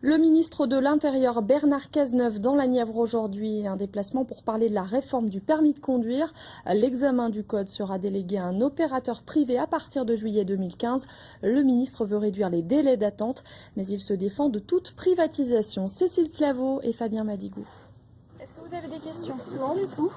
Le ministre de l'Intérieur Bernard Cazeneuve dans la Nièvre aujourd'hui, un déplacement pour parler de la réforme du permis de conduire. L'examen du code sera délégué à un opérateur privé à partir de juillet 2015. Le ministre veut réduire les délais d'attente, mais il se défend de toute privatisation. Cécile Claveau et Fabien Madigou. Est-ce que vous avez des questions? Non du tout.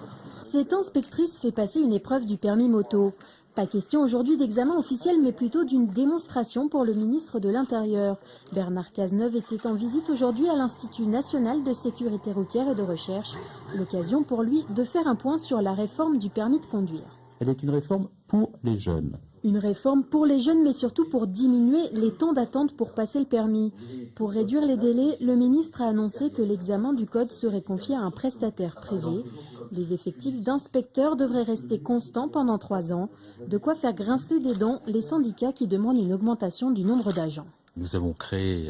Cette inspectrice fait passer une épreuve du permis moto. Pas question aujourd'hui d'examen officiel, mais plutôt d'une démonstration pour le ministre de l'Intérieur. Bernard Cazeneuve était en visite aujourd'hui à l'Institut national de sécurité routière et de recherche. L'occasion pour lui de faire un point sur la réforme du permis de conduire. Elle est une réforme pour les jeunes. Une réforme pour les jeunes, mais surtout pour diminuer les temps d'attente pour passer le permis. Pour réduire les délais, le ministre a annoncé que l'examen du code serait confié à un prestataire privé. Les effectifs d'inspecteurs devraient rester constants pendant 3 ans. De quoi faire grincer des dents les syndicats qui demandent une augmentation du nombre d'agents. Nous avons créé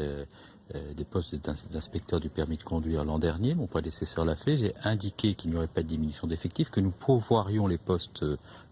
des postes d'inspecteurs du permis de conduire l'an dernier. Mon prédécesseur l'a fait. J'ai indiqué qu'il n'y aurait pas de diminution d'effectifs, que nous pourvoirions les postes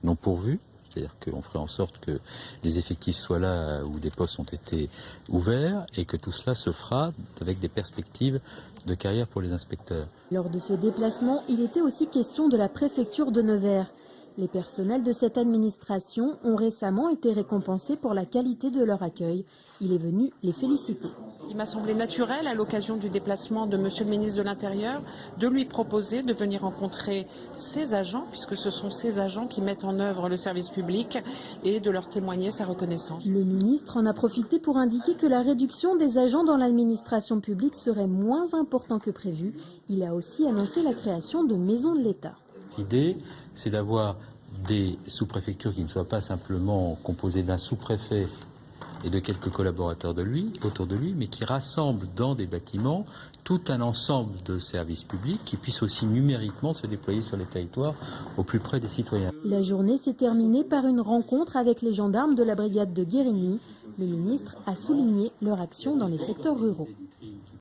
non pourvus. C'est-à-dire qu'on ferait en sorte que les effectifs soient là où des postes ont été ouverts et que tout cela se fera avec des perspectives de carrière pour les inspecteurs. Lors de ce déplacement, il était aussi question de la préfecture de Nevers. Les personnels de cette administration ont récemment été récompensés pour la qualité de leur accueil. Il est venu les féliciter. Il m'a semblé naturel, à l'occasion du déplacement de Monsieur le ministre de l'Intérieur, de lui proposer de venir rencontrer ses agents, puisque ce sont ces agents qui mettent en œuvre le service public, et de leur témoigner sa reconnaissance. Le ministre en a profité pour indiquer que la réduction des agents dans l'administration publique serait moins importante que prévu. Il a aussi annoncé la création de maisons de l'État. L'idée, c'est d'avoir des sous-préfectures qui ne soient pas simplement composées d'un sous-préfet et de quelques collaborateurs autour de lui, mais qui rassemblent dans des bâtiments tout un ensemble de services publics qui puissent aussi numériquement se déployer sur les territoires au plus près des citoyens. La journée s'est terminée par une rencontre avec les gendarmes de la brigade de Guérigny. Le ministre a souligné leur action dans les secteurs ruraux.